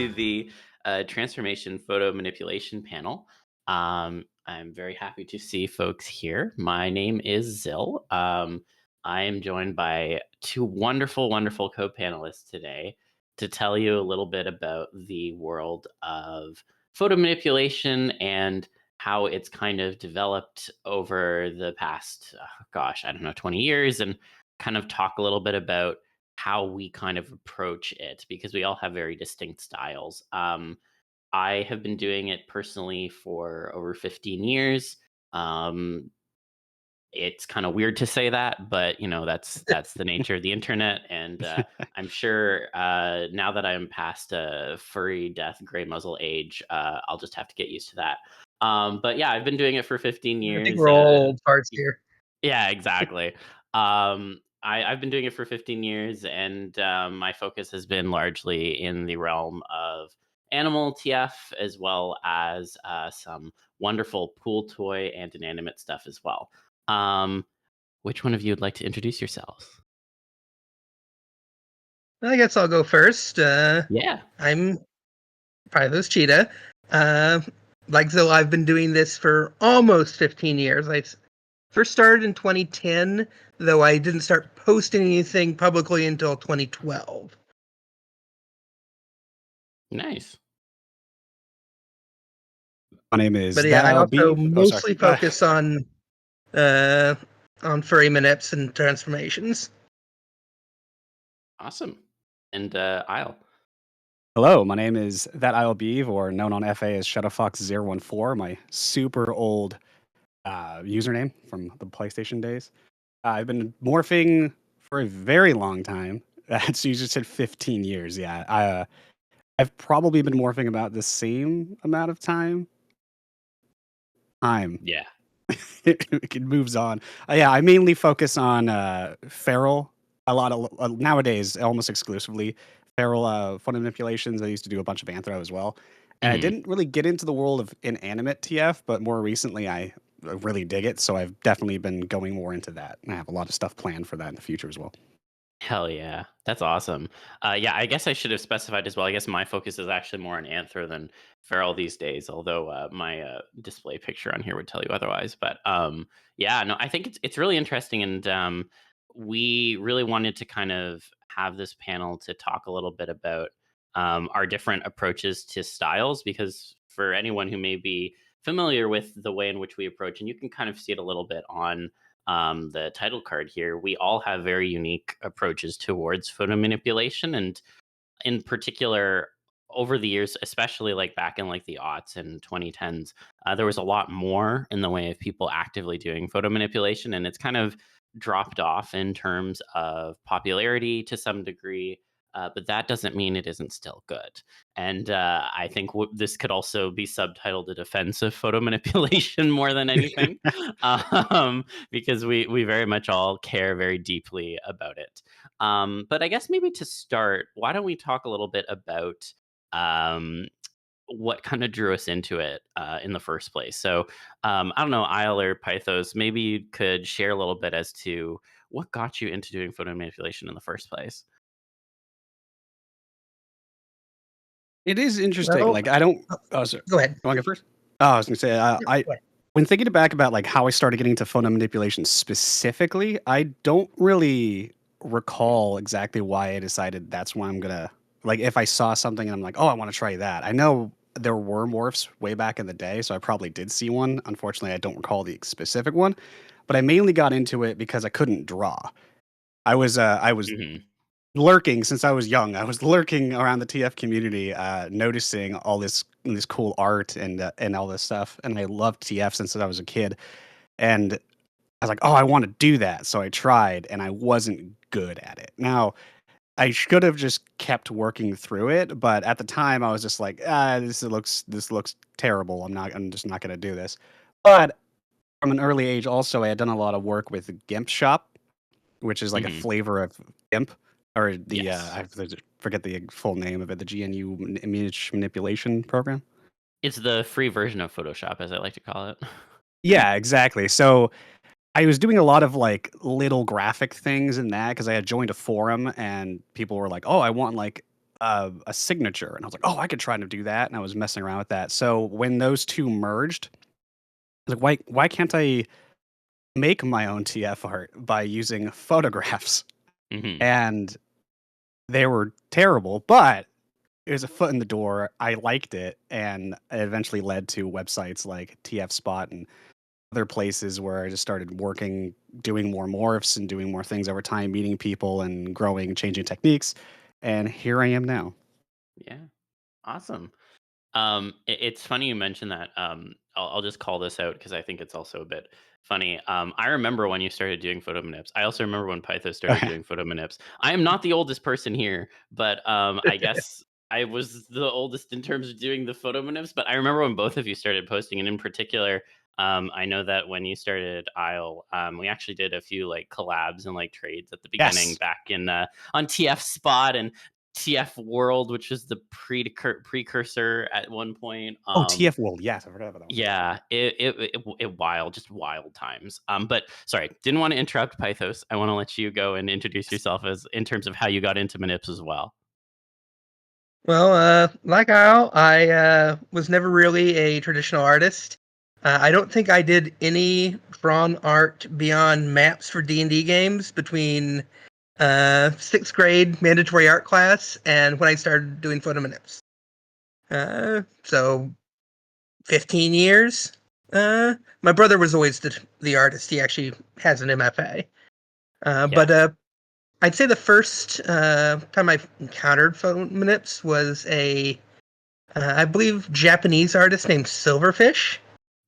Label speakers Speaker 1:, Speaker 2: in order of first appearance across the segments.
Speaker 1: to the Transformation Photo Manipulation Panel. I'm very happy to see folks here. My name is Zil. I am joined by two wonderful, wonderful co-panelists today to tell you a little bit about the world of photo manipulation and how it's kind of developed over the past, gosh, I don't know, 20 years, and kind of talk a little bit about how we kind of approach it because we all have very distinct styles. I have been doing it personally for over 15 years. Um, it's kind of weird to say that, but that's the nature of the internet, and I'm sure now that I'm past furry death gray muzzle age, I'll just have to get used to that. But yeah, I've been doing it for 15
Speaker 2: I think
Speaker 1: years.
Speaker 2: we're all old farts here.
Speaker 1: Yeah, exactly. I've been doing it for 15 years, and my focus has been largely in the realm of animal TF, as well as some wonderful pool toy and inanimate stuff as well. Um, which one of you would like to introduce yourselves?
Speaker 2: I guess I'll go first.
Speaker 1: Yeah.
Speaker 2: I'm Pythos Cheetah. Uh, like so, I've been doing this for almost 15 years. First started in 2010, though I didn't start posting anything publicly until 2012.
Speaker 1: Nice.
Speaker 3: My name is
Speaker 2: But yeah,
Speaker 3: That
Speaker 2: I
Speaker 3: I'll
Speaker 2: also
Speaker 3: Beav. Oh, sorry.
Speaker 2: mostly focus uh, on furry manips and transformations.
Speaker 1: Awesome. And Isle.
Speaker 3: Hello, my name is That I'll Beav, or known on FA as Shadowfox014, my super old username from the PlayStation days. I've been morphing for a very long time. So you just said 15 years. Yeah, I've probably been morphing about the same amount of time.
Speaker 1: Yeah.
Speaker 3: It moves on. Yeah, I mainly focus on feral. A lot of nowadays, almost exclusively feral photo manipulations. I used to do a bunch of anthro as well, and I
Speaker 1: Mhm.
Speaker 3: didn't really get into the world of inanimate TF, but more recently, I really dig it. So I've definitely been going more into that, and I have a lot of stuff planned for that in the future as well.
Speaker 1: Hell yeah. That's awesome. Yeah, I guess I should have specified as well. I guess my focus is actually more on Anther than Feral these days, although my display picture on here would tell you otherwise. But yeah, no, I think it's really interesting, and we really wanted to kind of have this panel to talk a little bit about our different approaches to styles, because for anyone who may be familiar with the way in which we approach, and you can kind of see it a little bit on the title card here, we all have very unique approaches towards photo manipulation. And in particular, over the years, especially like back in like the aughts and 2010s, there was a lot more in the way of people actively doing photo manipulation. And it's kind of dropped off in terms of popularity to some degree. But that doesn't mean it isn't still good. And I think this could also be subtitled "A Defense of Photo Manipulation" more than anything, because we very much all care very deeply about it. But I guess maybe to start, why don't we talk a little bit about um, what kind of drew us into it in the first place? So I don't know, Isle or Pythos, maybe you could share a little bit as to what got you into doing photo manipulation in the first place.
Speaker 3: It is interesting.
Speaker 2: Well,
Speaker 3: Like I don't. Oh, sorry.
Speaker 2: go ahead.
Speaker 3: You want to go first? Oh, I was gonna say
Speaker 2: Yep,
Speaker 3: I
Speaker 2: go ahead.
Speaker 3: when thinking back about like how I started getting into photo manipulation specifically, I don't really recall exactly why I decided that's why I'm gonna like if I saw something and I'm like, oh, I want to try that. I know there were morphs way back in the day, so I probably did see one. Unfortunately, I don't recall the specific one, but I mainly got into it because I couldn't draw. I was
Speaker 1: Hmm.
Speaker 3: lurking since I was young. I was lurking around the TF community, noticing all this cool art and all this stuff. And I loved TF since I was a kid. And I was like, oh, I want to do that. So I tried, and I wasn't good at it. Now I should have just kept working through it, but at the time I was just like, this looks terrible. I'm just not going to do this. But from an early age, also I had done a lot of work with GIMP Shop, which is like a
Speaker 1: Hmm.
Speaker 3: flavor of GIMP, or the
Speaker 1: Yes.
Speaker 3: forget the full name of it, the GNU image manipulation program.
Speaker 1: It's the free version of Photoshop, as I like to call it.
Speaker 3: Yeah, exactly. So I was doing a lot of like little graphic things in that because I had joined a forum and people were like, "Oh, I want like a signature, and I was like, oh, I could try to do that, and I was messing around with that. So when those two merged, I was like, why can't I make my own TF art by using photographs?
Speaker 1: Hmm.
Speaker 3: And they were terrible, but it was a foot in the door. I liked it, and it eventually led to websites like TF Spot and other places where I just started working, doing more morphs and doing more things over time, meeting people and growing, changing techniques. And here I am now.
Speaker 1: Yeah, awesome. It's funny you mentioned that. I'll just call this out because I think it's also a bit funny. I remember when you started doing photo manips. I also remember when Pythos started doing photo manips. I am not the oldest person here, but I guess I was the oldest in terms of doing the photo manips. But I remember when both of you started posting, and in particular, I know that when you started Isle, we actually did a few like collabs and like trades at the beginning
Speaker 3: Yes.
Speaker 1: back in on TF Spot and TF World, which was the precursor at one point.
Speaker 3: Oh, TF World. Yes, I forgot about that one.
Speaker 1: Yeah, it wild, just wild times. But sorry, didn't want to interrupt Pythos. I want to let you go and introduce yourself as in terms of how you got into Manips as well.
Speaker 2: Well, like Al, I was never really a traditional artist. I don't think I did any drawn art beyond maps for D&D games between sixth grade mandatory art class and when I started doing photomanips. So 15 years. My brother was always the artist. He actually has an MFA.
Speaker 1: Yeah.
Speaker 2: But I'd say the first time I encountered photomanips was I believe, Japanese artist named Silverfish,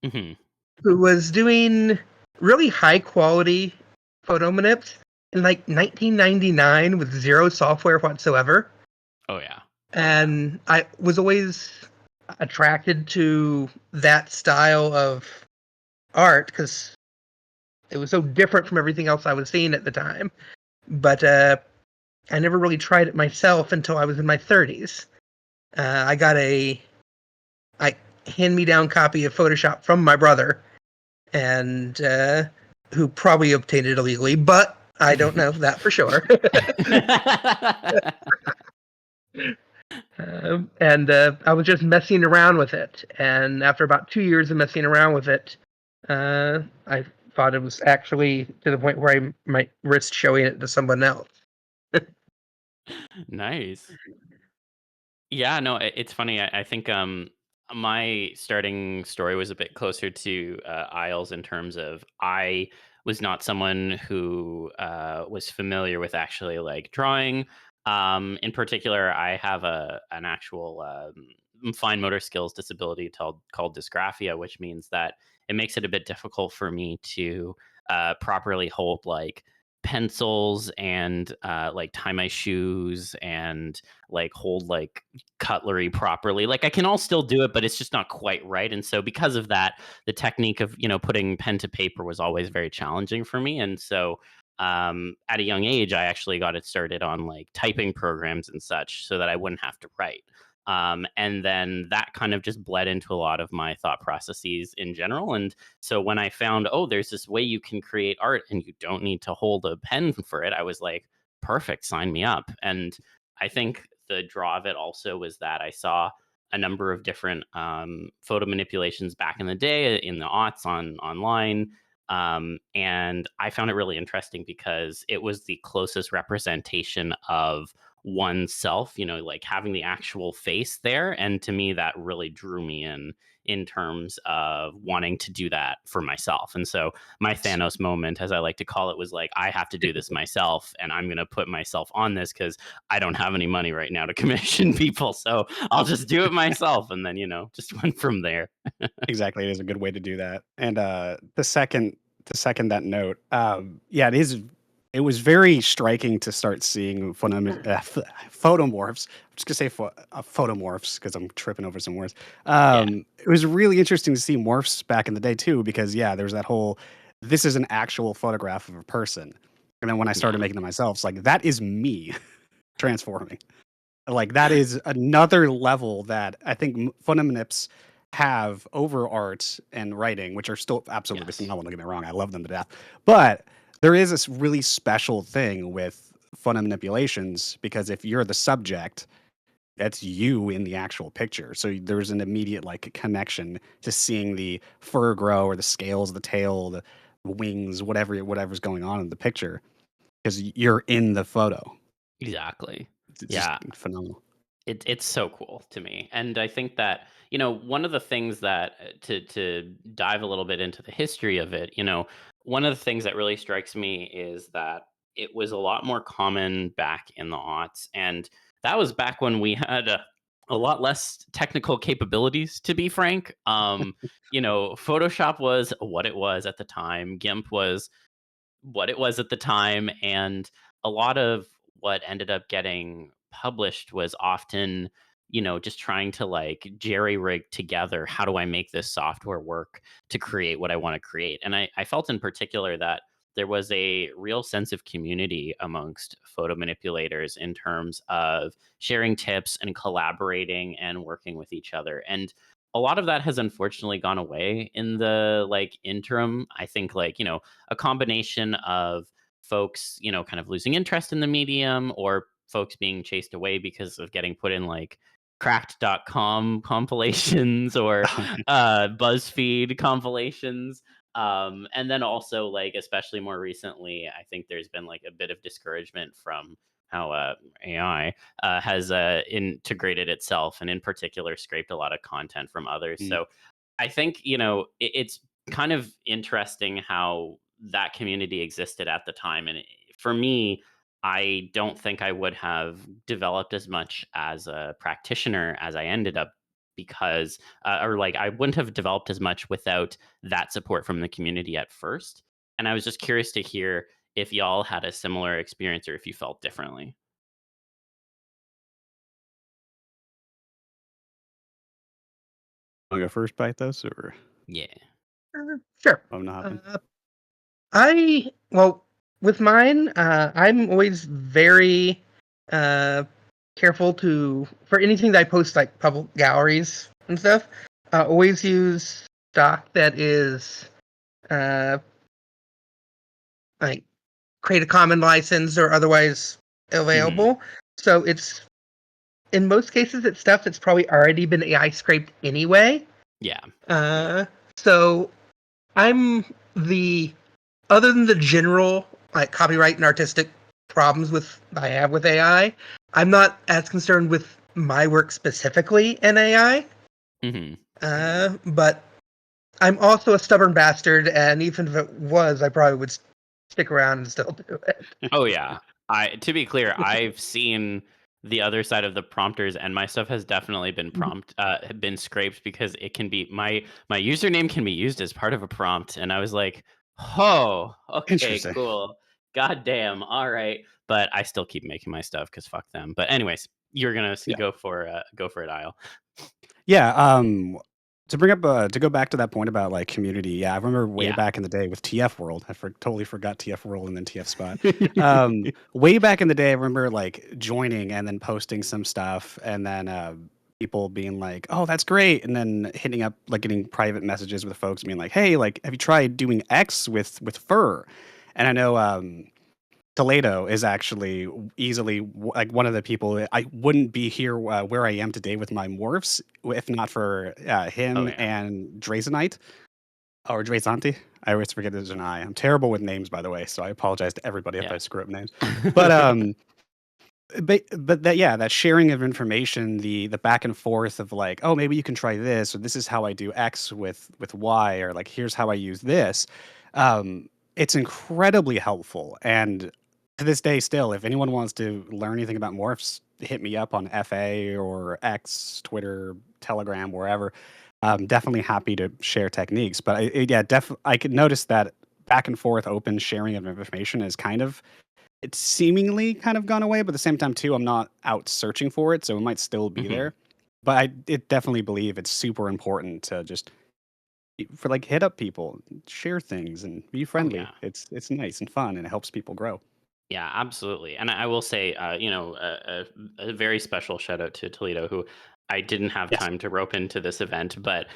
Speaker 1: Hmm.
Speaker 2: who was doing really high quality photomanips in like 1999 with zero software whatsoever.
Speaker 1: Oh yeah.
Speaker 2: And I was always attracted to that style of art because it was so different from everything else I was seeing at the time. But I never really tried it myself until I was in my 30s. I got a hand-me-down copy of Photoshop from my brother, and who probably obtained it illegally, but I don't know that for sure. And I was just messing around with it, and after about 2 years of messing around with it, I thought it was actually to the point where I might risk showing it to someone else.
Speaker 1: Nice. Yeah, no, it's funny. I think my starting story was a bit closer to Isles in terms of I was not someone who was familiar with actually like drawing. In particular, I have an actual fine motor skills disability called dysgraphia, which means that it makes it a bit difficult for me to properly hold like pencils and like tie my shoes and like hold like cutlery properly. Like I can all still do it, but it's just not quite right. And so because of that, the technique of, putting pen to paper was always very challenging for me. And so at a young age, I actually got it started on like typing programs and such so that I wouldn't have to write. And then that kind of just bled into a lot of my thought processes in general. And so when I found, oh, there's this way you can create art and you don't need to hold a pen for it, I was like, perfect, sign me up. And I think the draw of it also was that I saw a number of different photo manipulations back in the day in the aughts online. And I found it really interesting because it was the closest representation of oneself, like having the actual face there. And to me, that really drew me in terms of wanting to do that for myself. And so my Thanos moment, as I like to call it, was like, I have to do this myself and I'm going to put myself on this because I don't have any money right now to commission people. So I'll just do it myself. And then, just went from there.
Speaker 3: Exactly, it is a good way to do that. And to second that note, yeah, it was very striking to start seeing photomorphs. I'm just gonna say photomorphs because I'm tripping over some words.
Speaker 1: Yeah.
Speaker 3: It was really interesting to see morphs back in the day too, because yeah, there's that whole this is an actual photograph of a person. And then when I started
Speaker 1: Yeah.
Speaker 3: making them myself, it's like that is me transforming. Like that is another level that I think Phonomanips have over art and writing, which are still absolutely
Speaker 1: Yes.
Speaker 3: phenomenal. Don't get me wrong, I love them to death. But there is this really special thing with phonomanipulations because if you're the subject, that's you in the actual picture. So there's an immediate like connection to seeing the fur grow or the scales, the tail, the wings, whatever's going on in the picture because you're in the photo.
Speaker 1: Exactly.
Speaker 3: It's just
Speaker 1: Yeah.
Speaker 3: phenomenal.
Speaker 1: It's so cool to me, and I think that, one of the things that, to dive a little bit into the history of it, one of the things that really strikes me is that it was a lot more common back in the aughts, and that was back when we had a lot less technical capabilities, to be frank. Photoshop was what it was at the time. GIMP was what it was at the time, and a lot of what ended up getting published was often, just trying to like jerry rig together, how do I make this software work to create what I want to create. And I felt in particular that there was a real sense of community amongst photo manipulators in terms of sharing tips and collaborating and working with each other. And a lot of that has unfortunately gone away in the like interim. I think like, a combination of folks, kind of losing interest in the medium, or folks being chased away because of getting put in like cracked.com compilations or BuzzFeed compilations. And then also like, especially more recently, I think there's been like a bit of discouragement from how AI has integrated itself, and in particular scraped a lot of content from others.
Speaker 3: Mm.
Speaker 1: So I think, it's kind of interesting how that community existed at the time. And for me, I don't think I would have developed as much as a practitioner as I ended up, because, or like, I wouldn't have developed as much without that support from the community at first. And I was just curious to hear if y'all had a similar experience or if you felt differently.
Speaker 3: Wanna go first, Pythos, or
Speaker 1: Yeah.
Speaker 2: Sure.
Speaker 3: I'm not hopping?
Speaker 2: Uh, well, with mine, I'm always very uh, careful for anything that I post, like public galleries and stuff. Always use stock that is uh, like Create a Common license or otherwise
Speaker 1: Hmm.
Speaker 2: available. So it's in most cases it's stuff that's probably already been AI scraped anyway.
Speaker 1: Yeah.
Speaker 2: Uh, so I'm the other than the general like copyright and artistic problems with I have with AI, I'm not as concerned with my work specifically in AI.
Speaker 1: Hmm.
Speaker 2: But I'm also a stubborn bastard, and even if it was, I probably would stick around and still do it.
Speaker 1: Oh yeah. To be clear, I've seen the other side of the prompters, and my stuff has definitely been scraped because it can be my username can be used as part of a prompt, and I was like, "Oh, okay,
Speaker 3: Interesting.
Speaker 1: cool. God damn. All right." But I still keep making my stuff cuz fuck them. But anyways, you're going to
Speaker 3: Yeah.
Speaker 1: go for it, Isle.
Speaker 3: Yeah, to go back to that point about, like, community, yeah, I remember way
Speaker 1: Yeah.
Speaker 3: back in the day with TF World, totally forgot TF World and then TF Spot. Way back in the day, I remember, like, joining and then posting some stuff and then, people being like, "Oh, that's great," and then hitting up like, getting private messages with folks being like, "Hey, like, have you tried doing X with fur?" And I know, Toledo is actually easily like one of the people that I wouldn't be here where I am today with my morphs if not for
Speaker 1: Oh
Speaker 3: him
Speaker 1: yeah.
Speaker 3: and Drazenite or Drazanti. I always forget there's an I. I'm terrible with names, by the way, so I apologize to everybody if
Speaker 1: Yeah.
Speaker 3: I screw up names. But but that yeah, that sharing of information, the back and forth of like, oh, maybe you can try this, or this is how I do X with Y, or like here's how I use this. It's incredibly helpful, and to this day, still, if anyone wants to learn anything about morphs, hit me up on FA or X, Twitter, Telegram, wherever. I'm definitely happy to share techniques, but yeah, I could notice that back and forth, open sharing of information is kind of it's seemingly kind of gone away, but at the same time too, I'm not out searching for it, so it might still be
Speaker 1: Hmm.
Speaker 3: there. But I it definitely believe it's super important to just for like hit up people, share things, and be
Speaker 1: Oh
Speaker 3: friendly.
Speaker 1: yeah.
Speaker 3: It's nice and fun, and it helps people grow.
Speaker 1: Yeah, absolutely. And I will say, a very special shout out to Toledo, who I didn't have
Speaker 3: Yes.
Speaker 1: time to rope into this event, but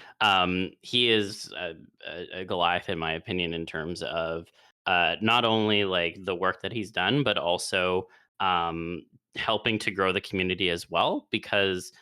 Speaker 1: he is a Goliath, in my opinion, in terms of not only like the work that he's done, but also um, helping to grow the community as well, because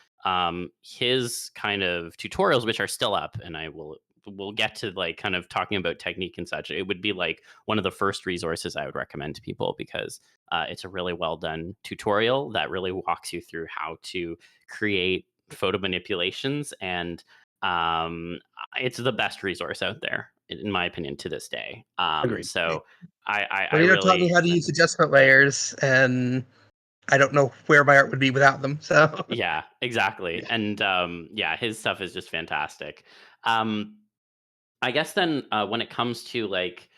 Speaker 1: his kind of tutorials, which are still up, and we'll get to like kind of talking about technique and such. It would be like one of the first resources I would recommend to people, because it's a really well done tutorial that really walks you through how to create photo manipulations, and um, it's the best resource out there in my opinion to this day.
Speaker 3: Agreed.
Speaker 1: So I
Speaker 2: Torito taught me
Speaker 1: really
Speaker 2: how to
Speaker 1: commend
Speaker 2: use
Speaker 1: him.
Speaker 2: adjustment layers, and I don't know where my art would be without them. So,
Speaker 1: Yeah, exactly. And yeah, his stuff is just fantastic. Um, I guess then when it comes to like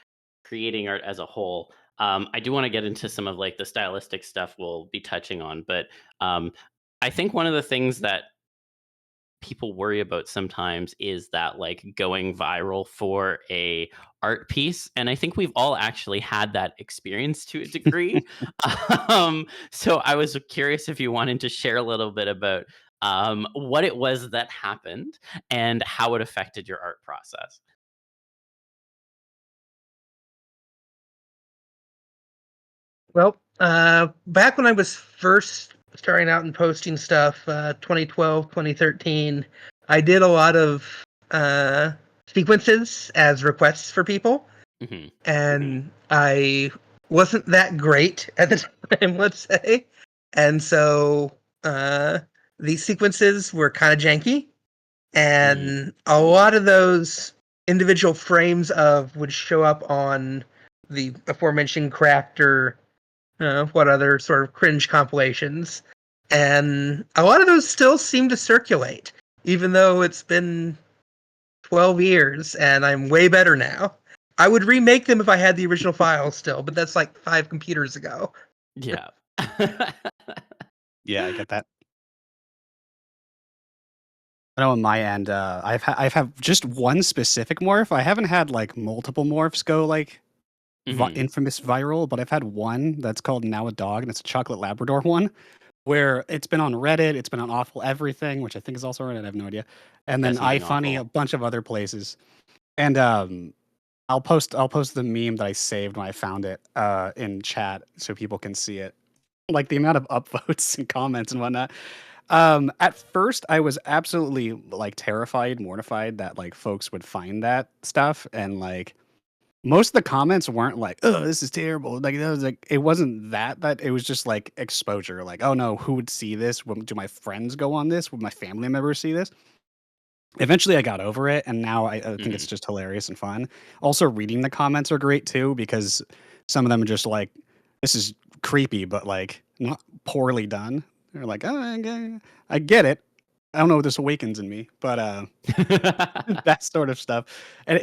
Speaker 1: creating art as a whole, I do want to get into some of like the stylistic stuff we'll be touching on, but um, I think one of the things that people worry about sometimes is that like going viral for a art piece, and I think we've all actually had that experience to a degree. So I was curious if you wanted to share a little bit about what it was that happened and how it affected your art process.
Speaker 2: well, back when I was first starting out and posting stuff, 2012, 2013, I did a lot of sequences as requests for people,
Speaker 1: Hmm.
Speaker 2: and I wasn't that great at the time, let's say. And so uh, these sequences were kind of janky,
Speaker 1: Hmm.
Speaker 2: and a lot of those individual frames of would show up on the aforementioned craft or what other sort of cringe compilations, and a lot of those still seem to circulate, even though it's been 12 years and I'm way better now. I would remake them if I had the original files still, but that's like 5 computers ago.
Speaker 1: Yeah.
Speaker 3: Yeah, I get that. I know on my end, I've had just one specific morph. I haven't had like multiple morphs go like
Speaker 1: Hmm.
Speaker 3: infamous viral, but I've had one that's called Now a Dog, and it's a chocolate Labrador one where it's been on Reddit, it's been on Awful Everything, which I think is also Reddit. I have no idea, and then
Speaker 1: That's nothing
Speaker 3: iFunny, a
Speaker 1: awful.
Speaker 3: bunch of other places. And I'll post the meme that I saved when I found it in chat so people can see it. Like the amount of upvotes and comments and whatnot. At first, I was absolutely like terrified, mortified that like folks would find that stuff, and like most of the comments weren't like, "Oh, this is terrible." Like that was like it wasn't that it was just like exposure. Like, "Oh no, who would see this? Do my friends go on this? Would my family members see this?" Eventually, I got over it, and now I think it's
Speaker 1: Hmm.
Speaker 3: just hilarious and fun. Also, reading the comments are great too because some of them are just like, "This is creepy," but like not poorly done. They're like, "Oh, I get it. I don't know what this awakens in me," but that sort of stuff, and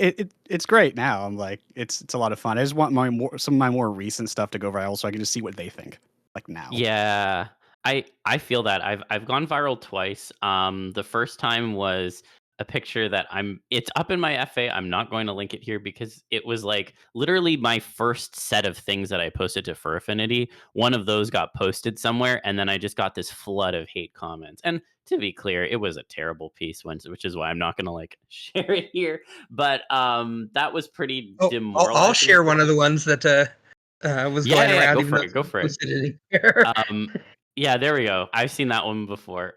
Speaker 3: it's great now. I'm like, it's a lot of fun. I just want some of my more recent stuff to go viral so I can just see what they think, like now.
Speaker 1: Yeah. I feel that. I've gone viral twice. The first time was a picture that it's up in my FA. I'm not going to link it here because it was like literally my first set of things that I posted to Fur Affinity. One of those got posted somewhere, and then I just got this flood of hate comments. And to be clear, it was a terrible piece once, which is why I'm not going to like share it here. But that was pretty
Speaker 2: Oh, I'll
Speaker 1: demoralizing
Speaker 2: share
Speaker 1: for
Speaker 2: one of
Speaker 1: me.
Speaker 2: the ones that was
Speaker 1: Yeah,
Speaker 2: going
Speaker 1: yeah, yeah,
Speaker 2: around,
Speaker 1: go
Speaker 2: even
Speaker 1: for
Speaker 2: though
Speaker 1: it. Go
Speaker 2: it's
Speaker 1: for it.
Speaker 2: posted in here.
Speaker 1: Yeah, there we go. I've seen that one before.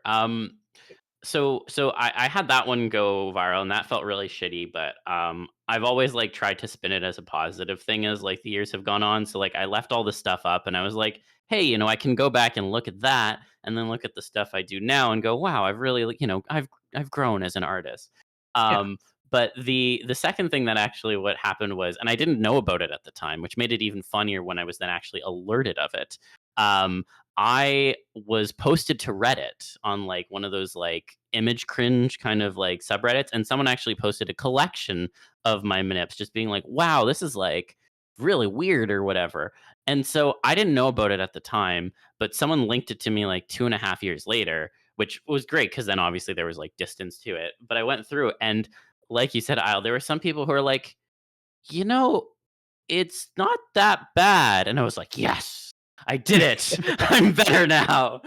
Speaker 1: So I had that one go viral, and that felt really shitty. But I've always like tried to spin it as a positive thing as like the years have gone on. So like I left all the stuff up, and I was like, hey, I can go back and look at that, and then look at the stuff I do now, and go, wow, I've really like, I've grown as an artist.
Speaker 3: Yeah.
Speaker 1: But the second thing that actually what happened was, and I didn't know about it at the time, which made it even funnier when I was then actually alerted of it. Um, I was posted to Reddit on like one of those like image cringe kind of like subreddits, and someone actually posted a collection of my manips, just being like, "Wow, this is like really weird" or whatever. And so I didn't know about it at the time, but someone linked it to me like 2.5 years later, which was great because then obviously there was like distance to it. But I went through, and like you said, Isle, there were some people who are like, you know, it's not that bad. And I was like, yes, I did it. I'm better now.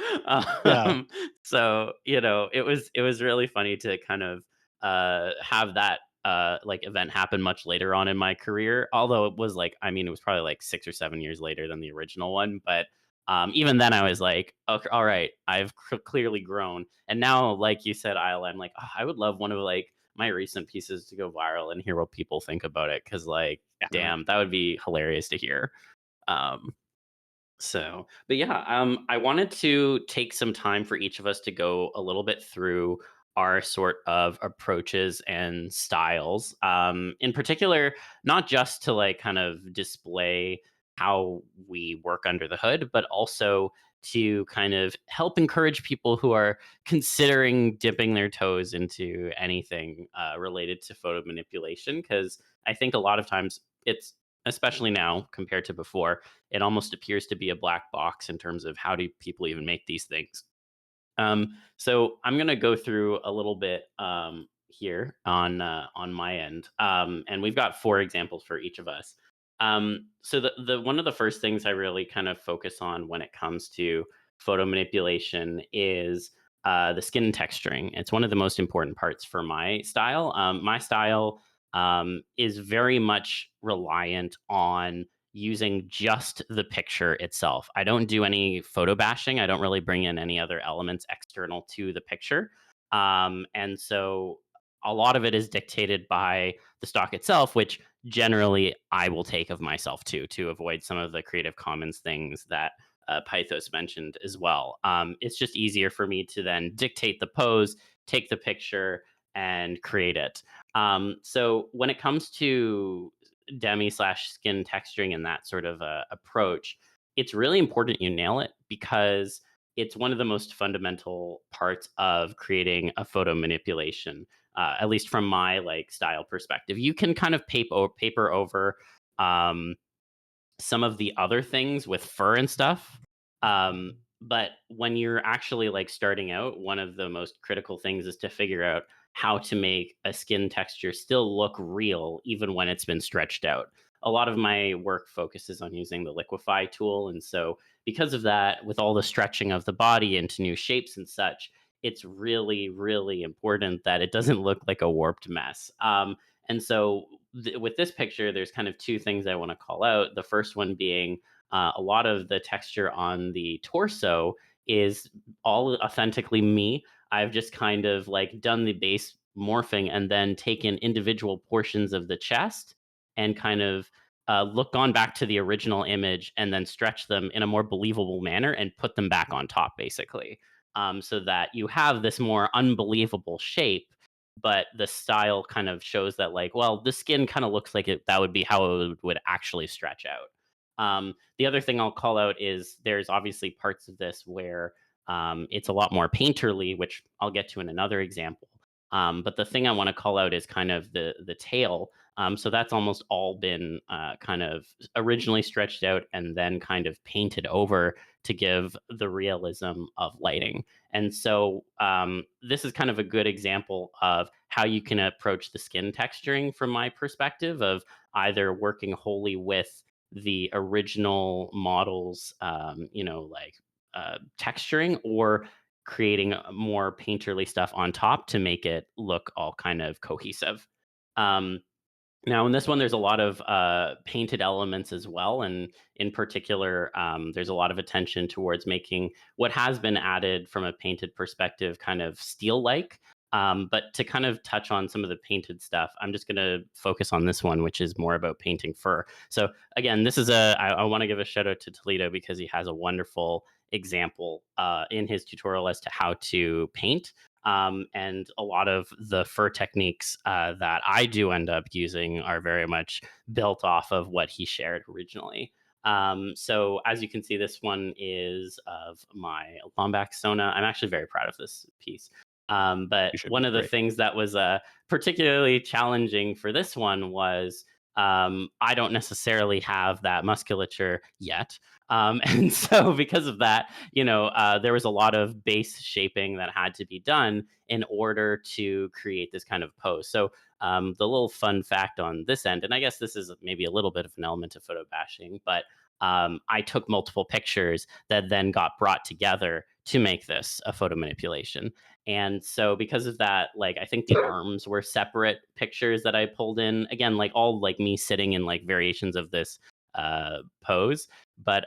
Speaker 3: Yeah.
Speaker 1: Um, so, it was really funny to kind of have that like event happen much later on in my career. Although it was like, I mean, it was probably like 6 or 7 years later than the original one. But Even then, I was like, okay, all right, I've clearly grown. And now, like you said, Isla, I'm like, "Oh, I would love one of like my recent pieces to go viral and hear what people think about it. Cause like,
Speaker 3: Mhm.
Speaker 1: damn, that would be hilarious to hear. Um, but yeah, I wanted to take some time for each of us to go a little bit through our sort of approaches and styles. In particular, not just to like kind of display how we work under the hood, but also to kind of help encourage people who are considering dipping their toes into anything related to photo manipulation. Because I think a lot of times it's, especially now compared to before, it almost appears to be a black box in terms of how do people even make these things. So I'm gonna go through a little bit here on my end, and we've got four examples for each of us. So the one of the first things I really kind of focus on when it comes to photo manipulation is the skin texturing. It's one of the most important parts for my style. My style is very much reliant on using just the picture itself. I don't do any photo bashing. I don't really bring in any other elements external to the picture. And so a lot of it is dictated by the stock itself, which generally I will take of myself too, to avoid some of the Creative Commons things that Pythos mentioned as well. It's just easier for me to then dictate the pose, take the picture, and create it. So when it comes to demi slash skin texturing and that sort of approach, it's really important you nail it because it's one of the most fundamental parts of creating a photo manipulation. At least from my like style perspective, you can kind of paper over um, some of the other things with fur and stuff. But when you're actually like starting out, one of the most critical things is to figure out how to make a skin texture still look real, even when it's been stretched out. A lot of my work focuses on using the liquify tool. And so, because of that, with all the stretching of the body into new shapes and such, it's really, really important that it doesn't look like a warped mess. And so, with this picture, there's kind of two things I want to call out. The first one being a lot of the texture on the torso is all authentically me. I've just kind of like done the base morphing and then taken individual portions of the chest and kind of gone back to the original image and then stretched them in a more believable manner and put them back on top, basically, so that you have this more unbelievable shape, but the style kind of shows that like, well, the skin kind of looks like it that would be how it would actually stretch out. The other thing I'll call out is there's obviously parts of this where it's a lot more painterly, which I'll get to in another example. But the thing I want to call out is kind of the tail. So that's almost all been kind of originally stretched out and then kind of painted over to give the realism of lighting. And so this is kind of a good example of how you can approach the skin texturing from my perspective of either working wholly with the original models, like texturing, or creating more painterly stuff on top to make it look all kind of cohesive. Um, Now, in this one, there's a lot of painted elements as well, and in particular, there's a lot of attention towards making what has been added from a painted perspective kind of steel-like. But to kind of touch on some of the painted stuff, I'm just going to focus on this one, which is more about painting fur. So again, this is I want to give a shout out to Toledo because he has a wonderful example in his tutorial as to how to paint. And a lot of the fur techniques that I do end up using are very much built off of what he shared originally. So as you can see, this one is of my Lombax Sona. I'm actually very proud of this piece. But
Speaker 3: You should
Speaker 1: one
Speaker 3: be
Speaker 1: of the
Speaker 3: great.
Speaker 1: things that was particularly challenging for this one was I don't necessarily have that musculature yet. And so because of that, there was a lot of base shaping that had to be done in order to create this kind of pose. So the little fun fact on this end, and I guess this is maybe a little bit of an element of photo bashing, but I took multiple pictures that then got brought together to make this a photo manipulation. And so because of that, like I think the arms were separate pictures that I pulled in. Again, like all like me sitting in like variations of this pose. But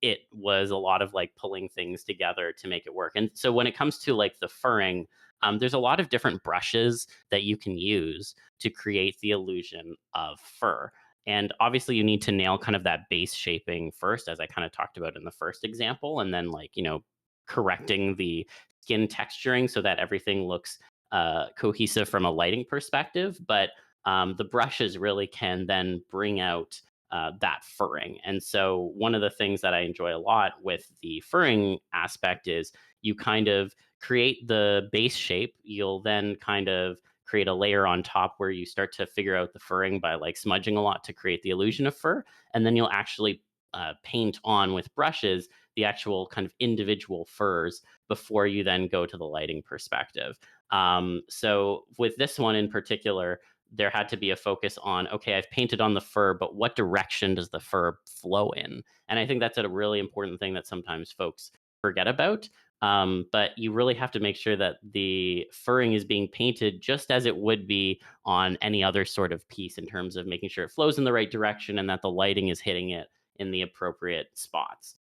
Speaker 1: it was a lot of like pulling things together to make it work. And so when it comes to like the furring, there's a lot of different brushes that you can use to create the illusion of fur. And obviously, you need to nail kind of that base shaping first, as I kind of talked about in the first example, and then like, correcting the skin texturing so that everything looks cohesive from a lighting perspective. But the brushes really can then bring out that furring. And so, one of the things that I enjoy a lot with the furring aspect is you kind of create the base shape. You'll then kind of create a layer on top where you start to figure out the furring by like smudging a lot to create the illusion of fur. And then you'll actually paint on with brushes the actual kind of individual furs before you then go to the lighting perspective. So with this one in particular, there had to be a focus on, okay, I've painted on the fur, but what direction does the fur flow in? And I think that's a really important thing that sometimes folks forget about. But you really have to make sure that the furring is being painted just as it would be on any other sort of piece in terms of making sure it flows in the right direction and that the lighting is hitting it in the appropriate spots.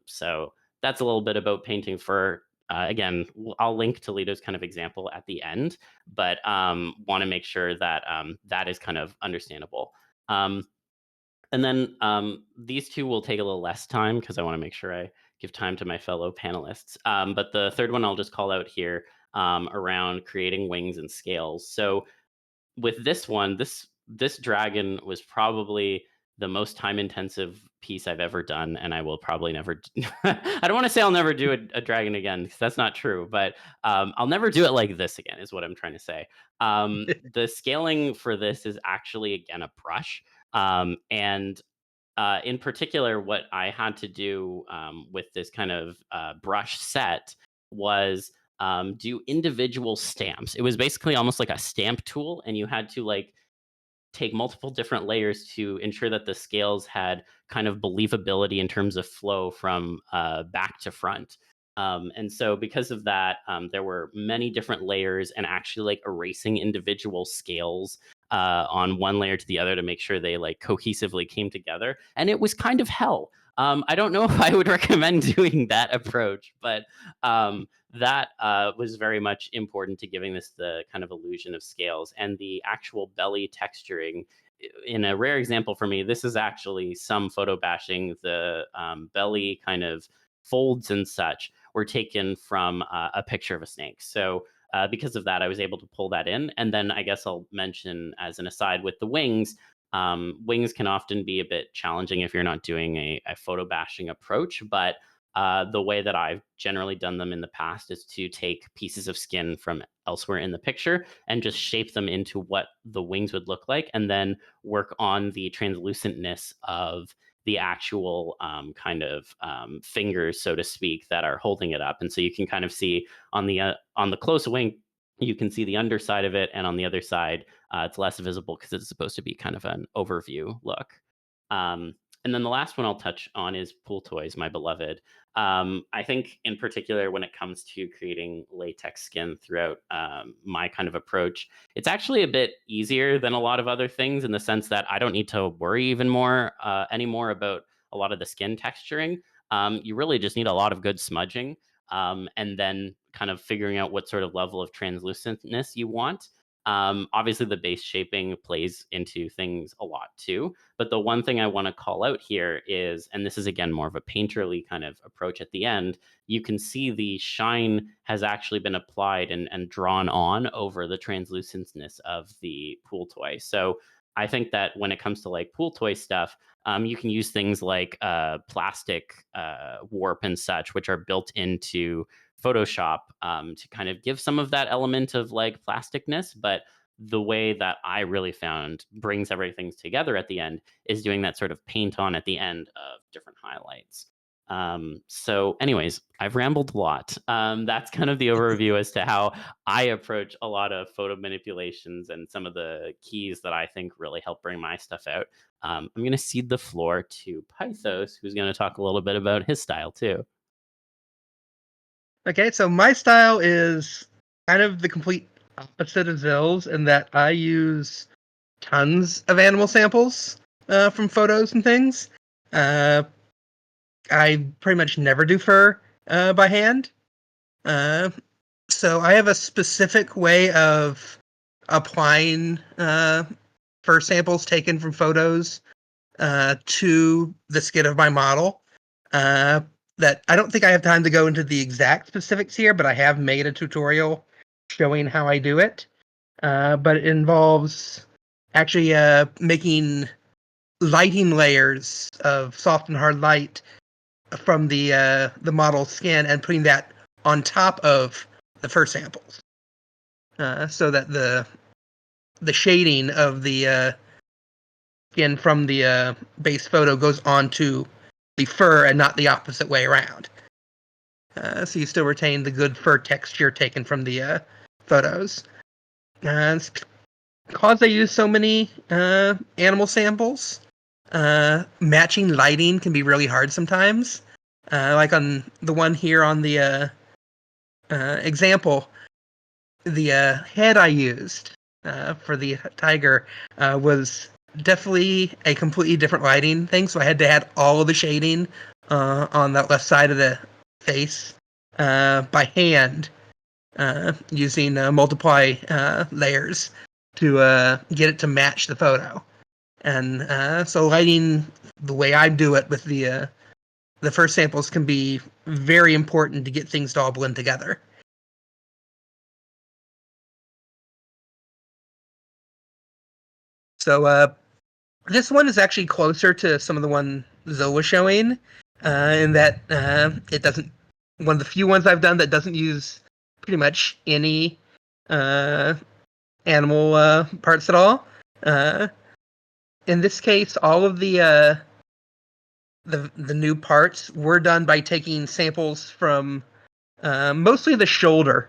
Speaker 1: So that's a little bit about painting fur. Again, I'll link Toledo's kind of example at the end, but want to make sure that that is kind of understandable. And then these two will take a little less time because I want to make sure I give time to my fellow panelists. But the third one I'll just call out here around creating wings and scales. So with this one, this dragon was probably the most time intensive piece I've ever done, and I will probably never. I don't want to say I'll never do a dragon again because that's not true, but I'll never do it like this again. Is what I'm trying to say. The scaling for this is actually again a brush, and in particular, what I had to do with this kind of brush set was do individual stamps. It was basically almost like a stamp tool, and you had to like take multiple different layers to ensure that the scales had kind of believability in terms of flow from back to front. And so, because of that, there were many different layers and actually like erasing individual scales on one layer to the other to make sure they like cohesively came together. And it was kind of hell. I don't know if I would recommend doing that approach, but that was very much important to giving this the kind of illusion of scales and the actual belly texturing. In a rare example for me, this is actually some photo bashing. The belly kind of folds and such were taken from a picture of a snake. So because of that, I was able to pull that in. And then I guess I'll mention as an aside with the wings, wings can often be a bit challenging if you're not doing a photo bashing approach. But the way that I've generally done them in the past is to take pieces of skin from elsewhere in the picture and just shape them into what the wings would look like, and then work on the translucentness of the actual kind of fingers, so to speak, that are holding it up. And so you can kind of see on the close wing, you can see the underside of it, and on the other side, it's less visible because it's supposed to be kind of an overview look. And then the last one I'll touch on is pool toys, my beloved. I think in particular, when it comes to creating latex skin throughout my kind of approach, it's actually a bit easier than a lot of other things in the sense that I don't need to worry even more anymore about a lot of the skin texturing. You really just need a lot of good smudging and then kind of figuring out what sort of level of translucentness you want. Obviously, the base shaping plays into things a lot too. But the one thing I want to call out here is, and this is again more of a painterly kind of approach at the end, you can see the shine has actually been applied and drawn on over the translucentness of the pool toy. So I think that when it comes to like pool toy stuff, you can use things like plastic warp and such, which are built into Photoshop to kind of give some of that element of like plasticness. But the way that I really found brings everything together at the end is doing that sort of paint on at the end of different highlights. So, anyways, I've rambled a lot. That's kind of the overview as to how I approach a lot of photo manipulations and some of the keys that I think really help bring my stuff out. I'm going to cede the floor to Pythos, who's going to talk a little bit about his style too.
Speaker 2: Okay, so my style is kind of the complete opposite of Zill's in that I use tons of animal samples from photos and things. I pretty much never do fur by hand. So I have a specific way of applying fur samples taken from photos to the skin of my model. That I don't think I have time to go into the exact specifics here, but I have made a tutorial showing how I do it. But it involves actually making lighting layers of soft and hard light from the model's skin and putting that on top of the fur samples, so that the shading of the skin from the base photo goes onto the fur and not the opposite way around. So you still retain the good fur texture taken from the photos. Because I use so many animal samples, matching lighting can be really hard sometimes. Like on the one here on the example, the head I used for the tiger was definitely a completely different lighting thing, so I had to add all of the shading on that left side of the face by hand, using multiply layers to get it to match the photo. And so lighting the way I do it with the first samples can be very important to get things to all blend together. So this one is actually closer to some of the one Zoe was showing, in that it doesn't. One of the few ones I've done that doesn't use pretty much any animal parts at all. In this case, all of the new parts were done by taking samples from mostly the shoulder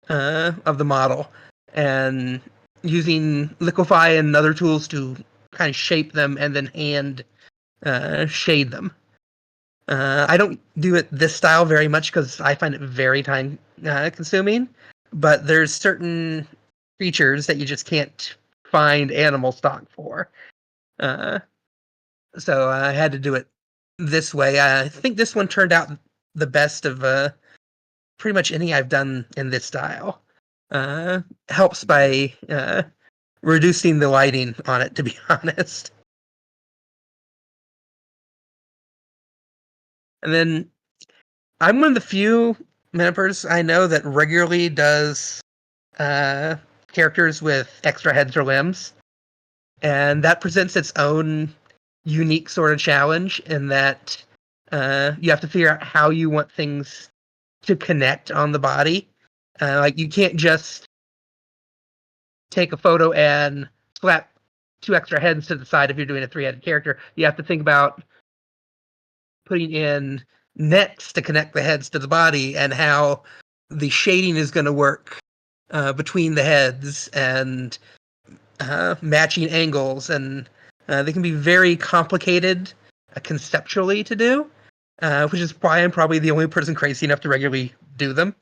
Speaker 2: of the model and using liquefy and other tools to kind of shape them and then hand shade them. I don't do it this style very much because I find it very time consuming, but there's certain features that you just can't find animal stock for. So I had to do it this way. I think this one turned out the best of pretty much any I've done in this style. Helps by reducing the lighting on it, to be honest. And then I'm one of the few Minipers I know that regularly does characters with extra heads or limbs. And that presents its own unique sort of challenge in that you have to figure out how you want things to connect on the body. Like you can't just take a photo and slap 2 extra heads to the side if you're doing a 3-headed character. You have to think about putting in necks to connect the heads to the body and how the shading is going to work between the heads and matching angles, and they can be very complicated conceptually to do, which is why I'm probably the only person crazy enough to regularly do them.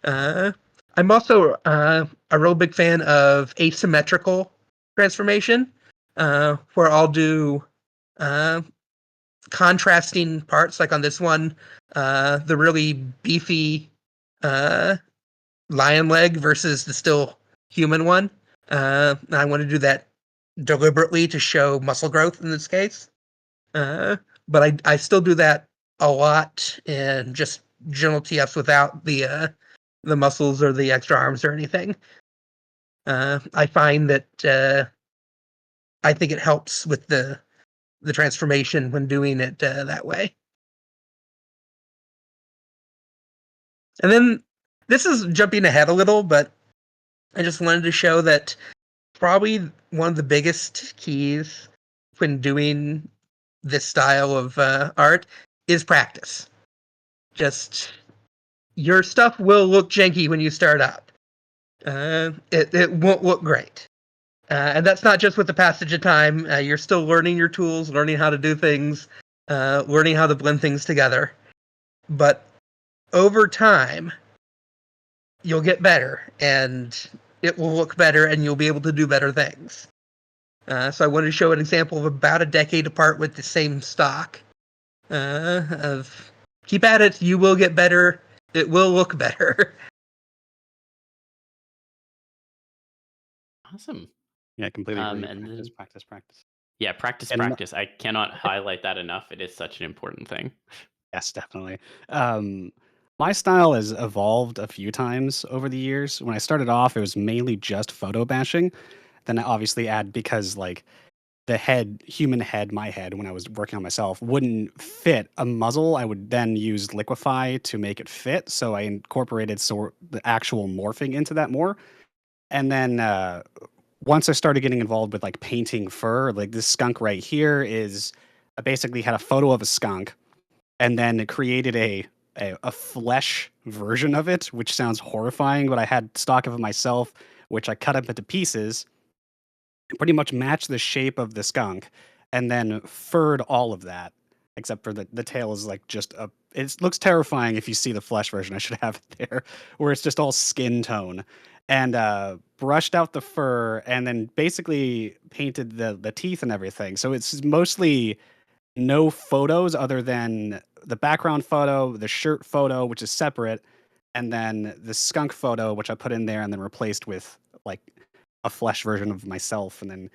Speaker 2: I'm also a real big fan of asymmetrical transformation, where I'll do contrasting parts, like on this one, the really beefy lion leg versus the still human one. I want to do that deliberately to show muscle growth in this case. But I still do that a lot in just general TFs without the muscles or the extra arms or anything. I find that I think it helps with the transformation when doing it that way. And then this is jumping ahead a little, but I just wanted to show that probably one of the biggest keys when doing this style of art is practice. Just your stuff will look janky when you start out. It won't look great. And that's not just with the passage of time. You're still learning your tools, learning how to do things, learning how to blend things together. But over time, you'll get better, and it will look better, and you'll be able to do better things. So I wanted to show an example of about a decade apart with the same stock, Of keep at it, you will get better. It will look better.
Speaker 1: Awesome.
Speaker 3: Yeah, I completely agree.
Speaker 1: And
Speaker 3: Practice,
Speaker 1: then
Speaker 3: practice, practice.
Speaker 1: yeah, practice,
Speaker 3: And
Speaker 1: practice. I cannot highlight that enough. It is such an important thing.
Speaker 3: yes, definitely. Um, my style has evolved a few times over the years. When I started off, it was mainly just photo bashing. Then I obviously add because like the head, human head, my head, when I was working on myself, wouldn't fit a muzzle. I would then use liquify to make it fit. So I incorporated the actual morphing into that more. And then once I started getting involved with like painting fur, like this skunk right here is I basically had a photo of a skunk and then it created a flesh version of it, which sounds horrifying, but I had stock of it myself, which I cut up into pieces, pretty much matched the shape of the skunk, and then furred all of that, except for the tail is like just a. It looks terrifying if you see the flesh version. I should have it there, where it's just all skin tone, and brushed out the fur, and then basically painted the teeth and everything. So it's mostly no photos other than the background photo, the shirt photo, which is separate, and then the skunk photo, which I put in there and then replaced with like a flesh version of myself, and then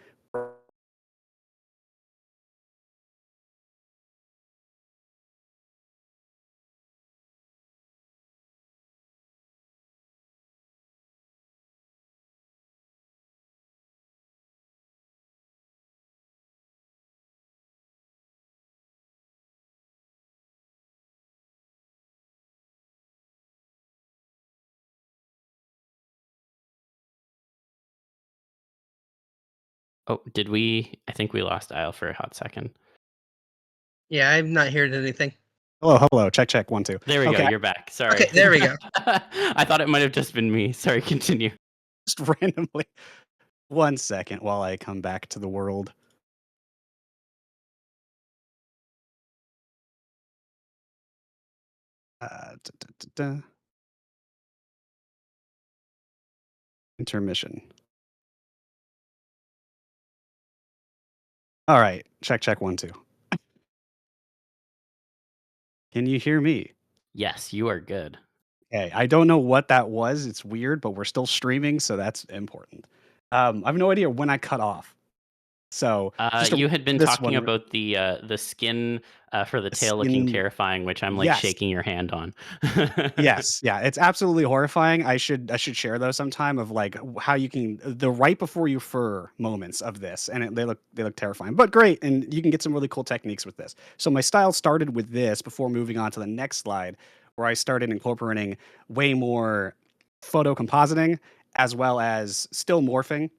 Speaker 1: Oh, did we? I think we lost Isle for a hot second.
Speaker 2: Yeah, I've not heard anything.
Speaker 3: hello, hello, check, check, 1, 2.
Speaker 1: There we go.
Speaker 3: Okay,
Speaker 1: You're back. Sorry.
Speaker 2: Okay, there we go.
Speaker 1: I thought it might have just been me. Sorry. Continue.
Speaker 3: just randomly. 1 second while I come back to the world. Da, da, da, da. Intermission. All right, check, check, 1, 2. Can you hear me?
Speaker 1: Yes, you are good.
Speaker 3: Okay, I don't know what that was. It's weird, but we're still streaming, so that's important. I have no idea when I cut off. So just
Speaker 1: You had been
Speaker 3: this
Speaker 1: talking
Speaker 3: one,
Speaker 1: about the skin for the
Speaker 3: the
Speaker 1: tail looking
Speaker 3: skin.
Speaker 1: terrifying, which I'm like
Speaker 3: Yes,
Speaker 1: shaking your hand on.
Speaker 3: yes, yeah, it's absolutely horrifying. I should share those sometime of like how you can the right before you fur moments of this, and they look terrifying, but great, and you can get some really cool techniques with this. So my style started with this before moving on to the next slide, where I started incorporating way more photo compositing as well as still morphing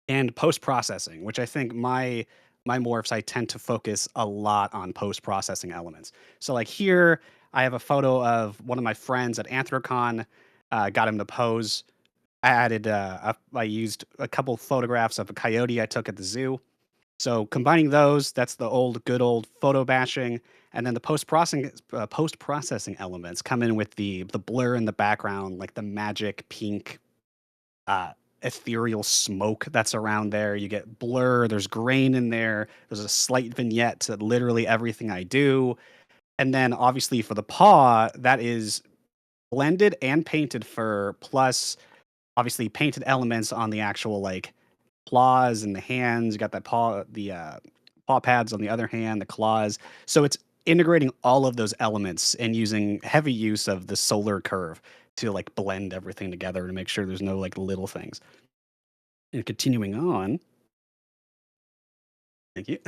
Speaker 3: and post processing, which I think my morphs I tend to focus a lot on post processing elements. So like here, I have a photo of one of my friends at Anthrocon. Got him to pose. I added I used a couple photographs of a coyote I took at the zoo. So combining those, that's the good old photo bashing, and then the post processing elements come in with the blur in the background, like the magic pink uh, ethereal smoke that's around there. You get blur, there's grain in there, there's a slight vignette to literally everything I do. And then obviously for the paw, that is blended and painted fur, plus obviously painted elements on the actual like claws and the hands. You got that paw pads on the other hand, the claws. So it's integrating all of those elements and using heavy use of the solar curve to like blend everything together to make sure there's no like little things. And continuing on, thank you.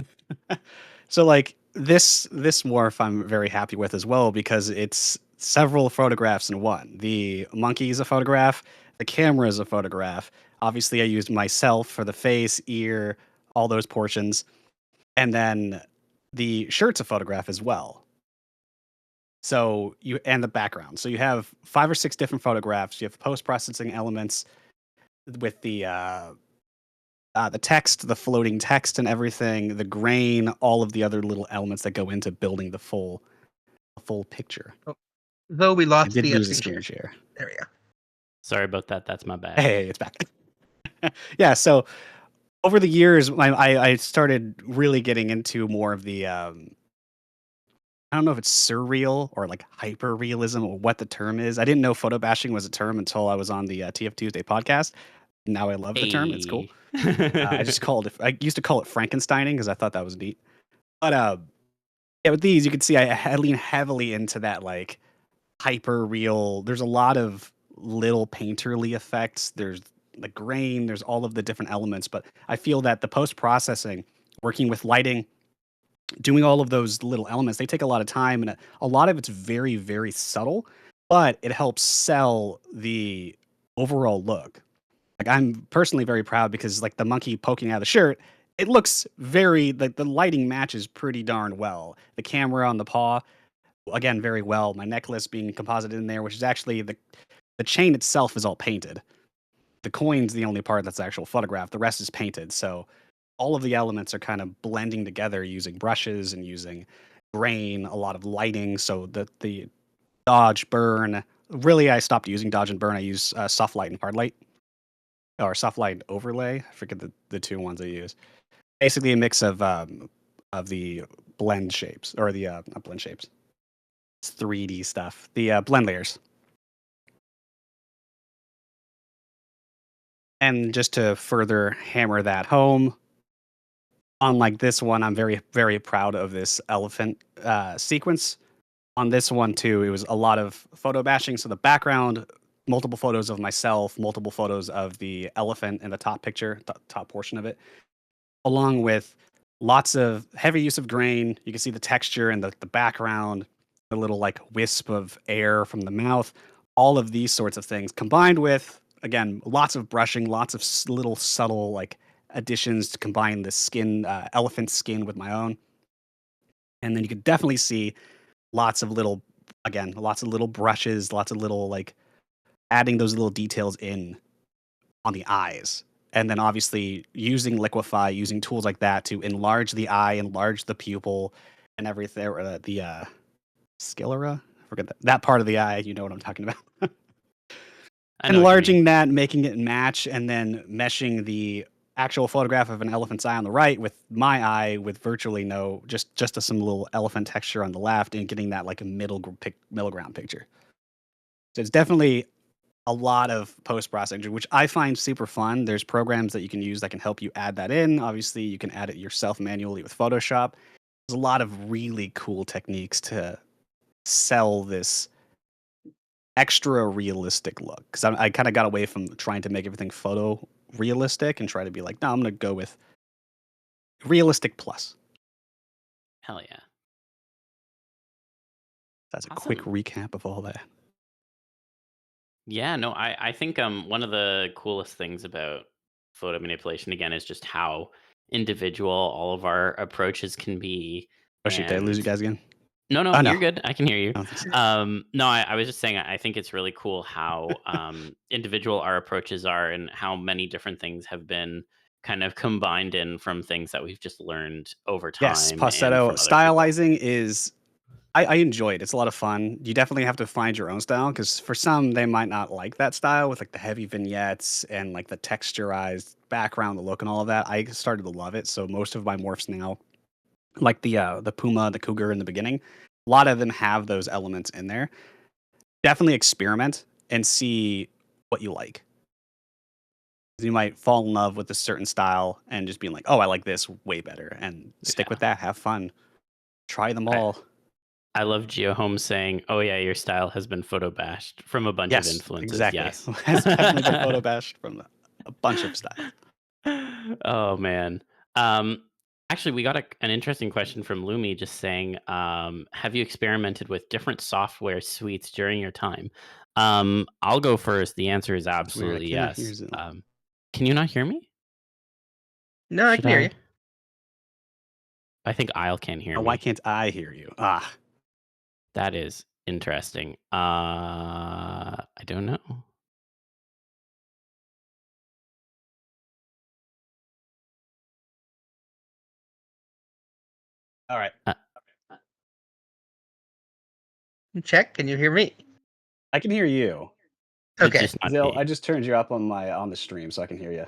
Speaker 3: So like this morph I'm very happy with as well because it's several photographs in one. The monkey is a photograph, the camera is a photograph. Obviously I used myself for the face, ear, all those portions. And then the shirt's a photograph as well. So you and the background. So you have 5 or 6 different photographs. You have post-processing elements with the text, the floating text and everything, the grain, all of the other little elements that go into building the full picture.
Speaker 2: Oh, though we
Speaker 3: I
Speaker 2: lost
Speaker 3: did
Speaker 2: the
Speaker 3: lose the
Speaker 2: screen
Speaker 3: screen
Speaker 2: share.
Speaker 3: share.
Speaker 2: There we go.
Speaker 1: Sorry about that. That's my bad.
Speaker 3: Hey, it's back. Yeah, so over the years, I started really getting into more of I don't know if it's surreal or like hyper realism or what the term is. I didn't know photo bashing was a term until I was on the TF Tuesday podcast. Now I love the term. It's cool.
Speaker 1: Hey.
Speaker 3: I just called it. I used to call it Frankensteining because I thought that was neat. But yeah, with these you can see I lean heavily into that like hyper real. There's a lot of little painterly effects. There's the grain. There's all of the different elements. But I feel that the post processing, working with lighting, doing all of those little elements, they take a lot of time, and a lot of it's very, very subtle, but it helps sell the overall look. Like I'm personally very proud because like the monkey poking out of the shirt, it looks very like the lighting matches pretty darn well. The camera on the paw, again, very well. My necklace being composited in there, which is actually the chain itself is all painted. The coin's the only part that's actual photograph. The rest is painted. So all of the elements are kind of blending together using brushes and using grain, a lot of lighting. So the dodge, burn. Really, I stopped using dodge and burn. I use soft light and hard light, or soft light and overlay. I forget the two ones I use. Basically, a mix of the blend shapes, or the not blend shapes. It's 3D stuff. The blend layers. And just to further hammer that home, unlike this one, I'm very, very proud of this elephant sequence. On this one, too, it was a lot of photo bashing. So the background, multiple photos of myself, multiple photos of the elephant in the top picture, top portion of it, along with lots of heavy use of grain. You can see the texture and the background, the little like wisp of air from the mouth, all of these sorts of things combined with, again, lots of brushing, lots of little subtle like additions to combine the skin, elephant skin with my own. And then you could definitely see lots of little, again, lots of little brushes, lots of little like adding those little details in on the eyes. And then obviously using liquify, using tools like that to enlarge the eye, enlarge the pupil and everything, or the sclera. I forget that part of the eye. You know what I'm talking about.
Speaker 1: I know what you mean.
Speaker 3: Enlarging that, making it match, and then meshing the actual photograph of an elephant's eye on the right with my eye with virtually no, just some little elephant texture on the left, and getting that like a middle ground picture. So it's definitely a lot of post processing, which I find super fun. There's programs that you can use that can help you add that in. Obviously, you can add it yourself manually with Photoshop. There's a lot of really cool techniques to sell this extra realistic look, because I kind of got away from trying to make everything photo realistic and try to be like, no, I'm going to go with realistic plus.
Speaker 1: Hell yeah.
Speaker 3: That's a
Speaker 1: Awesome.
Speaker 3: quick recap of all that.
Speaker 1: Yeah, no, I think one of the coolest things about photo manipulation again is just how individual all of our approaches can be.
Speaker 3: Oh shoot, did I lose you guys again?
Speaker 1: No,
Speaker 3: Oh, no.
Speaker 1: you're good. I can hear you.
Speaker 3: I don't think so.
Speaker 1: No, I was just saying I think it's really cool how individual our approaches are and how many different things have been kind of combined in from things that we've just learned over
Speaker 3: Yes,
Speaker 1: time and
Speaker 3: Passetto
Speaker 1: from other people.
Speaker 3: stylizing is I enjoy it. It's a lot of fun. You definitely have to find your own style, because for some they might not like that style with like the heavy vignettes and like the texturized background, the look, and all of that. I started to love it. So most of my morphs now, like the puma, the cougar in the beginning, a lot of them have those elements in there. Definitely experiment and see what you like. You might fall in love with a certain style and just being like, oh, I like this way better, and stick with that. Have fun. Try them all.
Speaker 1: I love GeoHome saying, "Oh yeah, your style has been photo bashed from a bunch of
Speaker 3: Yes,
Speaker 1: influences."
Speaker 3: exactly.
Speaker 1: Yes,
Speaker 3: Has definitely been photo bashed from a bunch of styles.
Speaker 1: Oh man. Actually, we got an interesting question from Lumi just saying, have you experimented with different software suites during your time? I'll go first. The answer is
Speaker 3: That's weird. I
Speaker 1: absolutely
Speaker 3: cannot hear
Speaker 1: yes.
Speaker 3: Zoom.
Speaker 1: Can you not hear me?
Speaker 2: No, I
Speaker 1: Should
Speaker 2: can hear you.
Speaker 1: I think Isle can't hear
Speaker 3: Oh, why
Speaker 1: me.
Speaker 3: can't I hear you? Ah,
Speaker 1: That is interesting. I don't know.
Speaker 3: all right.
Speaker 2: Check. Can you hear me?
Speaker 3: I can hear you.
Speaker 1: But
Speaker 2: Okay.
Speaker 1: just not
Speaker 3: Zil, I
Speaker 1: me.
Speaker 3: just turned you up on the stream so I can hear you.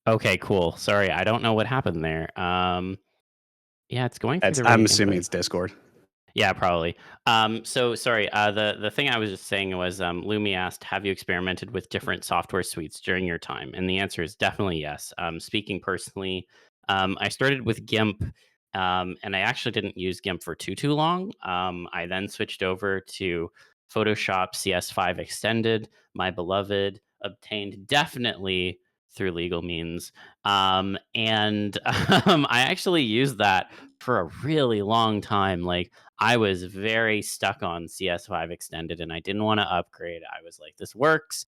Speaker 1: Okay, cool. Sorry, I don't know what happened there. Yeah, it's going through the
Speaker 3: I'm
Speaker 1: right
Speaker 3: assuming
Speaker 1: input.
Speaker 3: it's Discord.
Speaker 1: Yeah, probably. So sorry. The thing I was just saying was, Lumi asked, "Have you experimented with different software suites during your time?" And the answer is definitely yes. Speaking personally, I started with GIMP, and I actually didn't use GIMP for too long. I then switched over to Photoshop CS5 Extended, my beloved, obtained definitely through legal means, and I actually used that for a really long time. Like I was very stuck on CS5 Extended and I didn't want to upgrade. I was like, this works.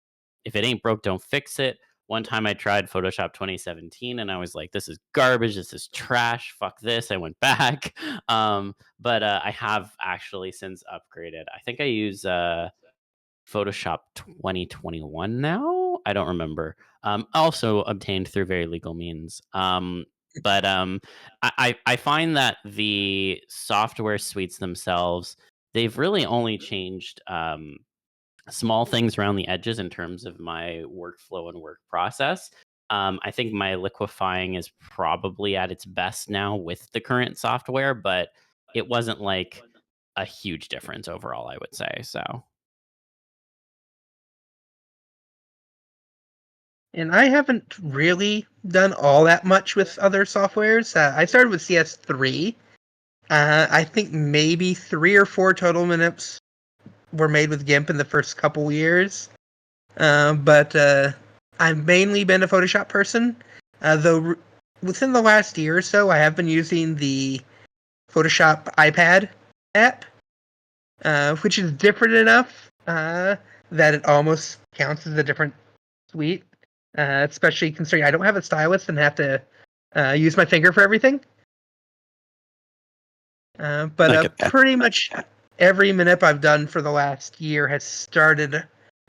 Speaker 1: If it ain't broke, don't fix it. One time I tried Photoshop 2017 and I was like, this is garbage. This is trash. Fuck this. I went back. But I have actually since upgraded. I think I use Photoshop 2021 now. I don't remember. Also obtained through very legal means. But I find that the software suites themselves, they've really only changed small things around the edges in terms of my workflow and work process. I think my liquefying is probably at its best now with the current software, but it wasn't like a huge difference overall, I would say. So,
Speaker 2: And I haven't really done all that much with other softwares. I started with CS3. I think maybe 3 or 4 total minutes were made with GIMP in the first couple years. But I've mainly been a Photoshop person. Though within the last year or so, I have been using the Photoshop iPad app, which is different enough that it almost counts as a different suite. Especially considering I don't have a stylus and have to use my finger for everything. But
Speaker 3: I get that.
Speaker 2: pretty much every minute I've done for the last year has started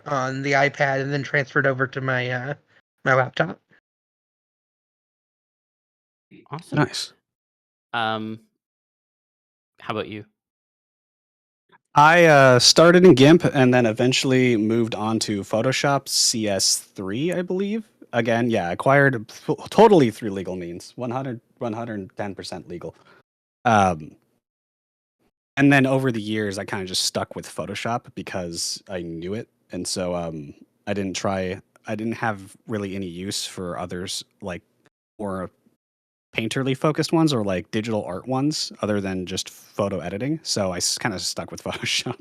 Speaker 2: on the iPad and then transferred over to my laptop.
Speaker 1: awesome.
Speaker 3: Nice.
Speaker 1: Um, how about you?
Speaker 3: I started in GIMP and then eventually moved on to Photoshop CS3, I believe. Again, yeah, acquired totally through legal means, 110% legal. Um, and then over the years, I kind of just stuck with Photoshop because I knew it, and so I didn't try. I didn't have really any use for others like more painterly focused ones or like digital art ones, other than just photo editing. So I kind of stuck with Photoshop,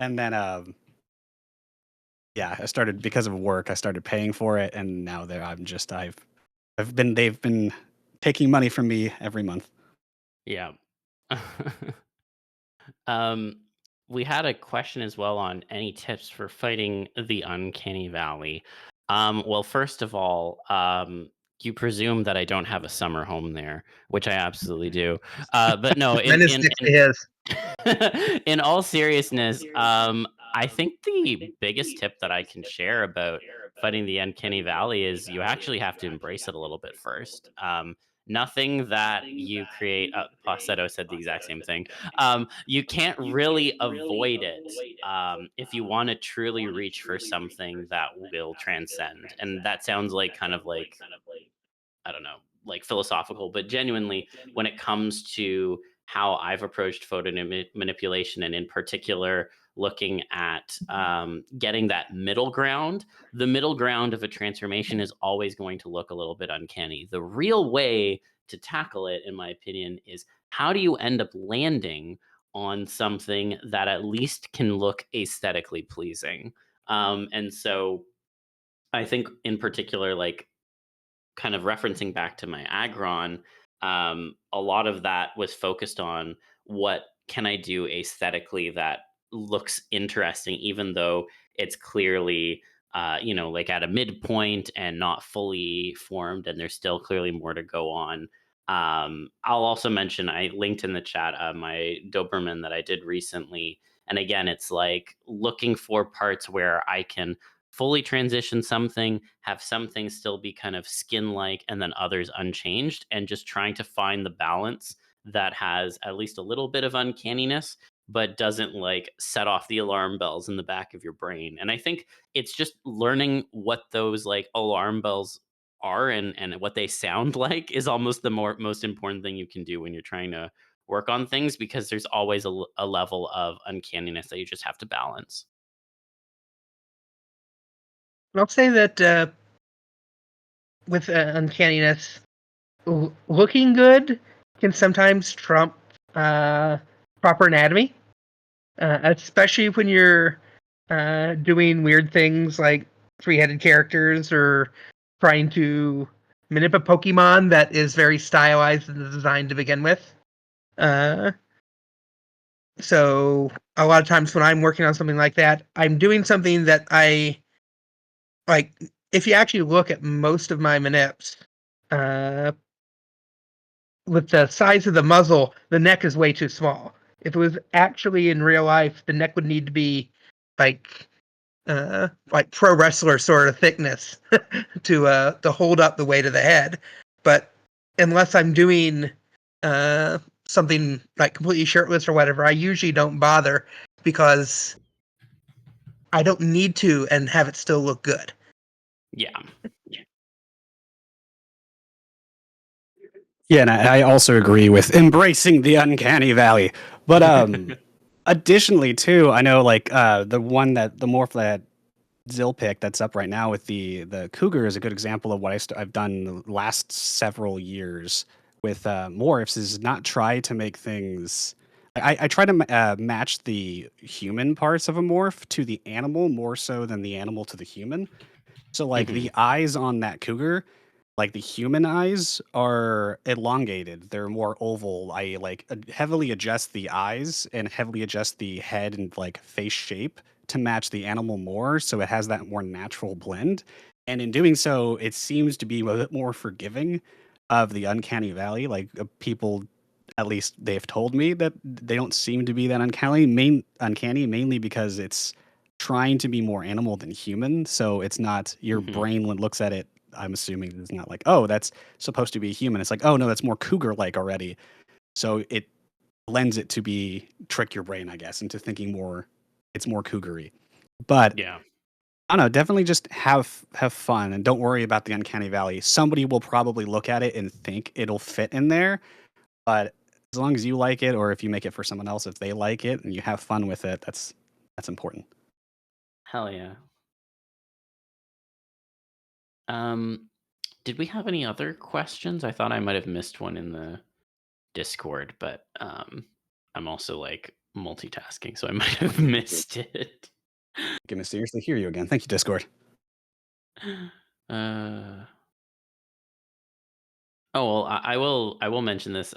Speaker 3: and then yeah, I started because of work. I started paying for it, and now there I've been they've been taking money from me every month.
Speaker 1: Yeah. Um, we had a question as well on any tips for fighting the uncanny valley. Well, first of all, you presume that I don't have a summer home there, which I absolutely do. But no,
Speaker 2: Mine is next to his.
Speaker 1: in all seriousness, I think the biggest tip that I can share about fighting the uncanny valley is you actually have to embrace it a little bit first. Nothing that you create. Passetto said the exact same thing. You can't really avoid it if you want to truly reach for something that will transcend. And that sounds like kind of like I don't know, like philosophical, but genuinely, when it comes to how I've approached manipulation, and in particular, looking at getting that middle ground, the middle ground of a transformation is always going to look a little bit uncanny. The real way to tackle it, in my opinion, is how do you end up landing on something that at least can look aesthetically pleasing? And so I think, in particular, like kind of referencing back to my agron, a lot of that was focused on what can I do aesthetically that looks interesting, even though it's clearly, like at a midpoint and not fully formed, and there's still clearly more to go on. I'll also mention I linked in the chat my Doberman that I did recently, and again, it's like looking for parts where I can fully transition something, have some things still be kind of skin like, and then others unchanged, and just trying to find the balance that has at least a little bit of uncanniness, but doesn't like set off the alarm bells in the back of your brain. And I think it's just learning what those like alarm bells are and what they sound like is almost the most important thing you can do when you're trying to work on things because there's always a level of uncanniness that you just have to balance.
Speaker 2: I'll say that with uncanniness, looking good can sometimes trump uh, proper anatomy, especially when you're doing weird things like three-headed characters or trying to manipulate a Pokemon that is very stylized in the design to begin with. Uh, so a lot of times when I'm working on something like that, I'm doing something that I like. If you actually look at most of my manips, uh, with the size of the muzzle, the neck is way too small. If it was actually in real life, the neck would need to be like like pro wrestler sort of thickness to hold up the weight of the head. But unless I'm doing uh, something like completely shirtless or whatever, I usually don't bother because I don't need to and have it still look good.
Speaker 1: Yeah.
Speaker 3: Yeah, and I also agree with embracing the uncanny valley. But additionally, too, I know like the morph that Zill pick that's up right now with the cougar is a good example of what I've done the last several years with morphs is not try to make things. I try to match the human parts of a morph to the animal more so than the animal to the human. So like
Speaker 1: Mhm.
Speaker 3: the eyes on that cougar, like the human eyes are elongated. They're more oval. I like heavily adjust the eyes and heavily adjust the head and like face shape to match the animal more so it has that more natural blend. And in doing so, it seems to be a bit more forgiving of the uncanny valley. Like people at least they've told me that they don't seem to be that uncanny mainly because it's trying to be more animal than human. So it's not your
Speaker 1: Mhm.
Speaker 3: brain when it looks at it. I'm assuming it's not like, oh, that's supposed to be human. It's like, oh no, that's more cougar like already. So it lends it to be trick your brain, I guess, into thinking more. It's more cougary. But
Speaker 1: Yeah.
Speaker 3: I don't know. Definitely just have fun and don't worry about the uncanny valley. Somebody will probably look at it and think it'll fit in there. But as long as you like it, or if you make it for someone else, if they like it and you have fun with it, that's important.
Speaker 1: Hell yeah. Um, did we have any other questions? I thought I might have missed one in the Discord, but I'm also like multitasking, so I might have missed it.
Speaker 3: Gonna seriously hear you again. Thank you, Discord.
Speaker 1: Uh, oh well, I will mention this.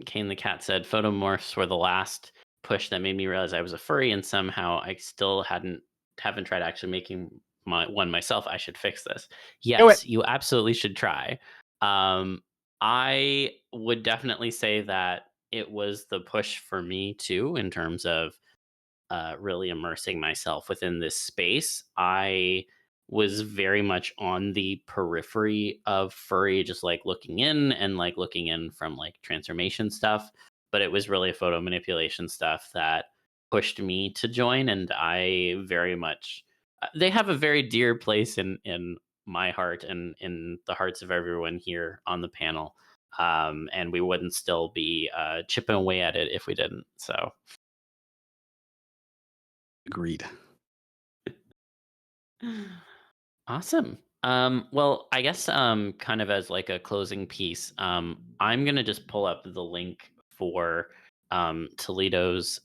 Speaker 1: Kane the cat said photomorphs were the last push that made me realize I was a furry, and somehow I still haven't tried actually making my one myself. I should fix this.
Speaker 3: Do it.
Speaker 1: Yes, you absolutely should try. Um, I would definitely say that it was the push for me too, in terms of really immersing myself within this space. I was very much on the periphery of furry, just like looking in and like looking in from like transformation stuff. But it was really photo manipulation stuff that pushed me to join, and I very much they have a very dear place in my heart and in the hearts of everyone here on the panel. And we wouldn't still be chipping away at it if we didn't. So
Speaker 3: Agreed.
Speaker 1: awesome. Well, I guess kind of as like a closing piece, I'm gonna just pull up the link for Toledo's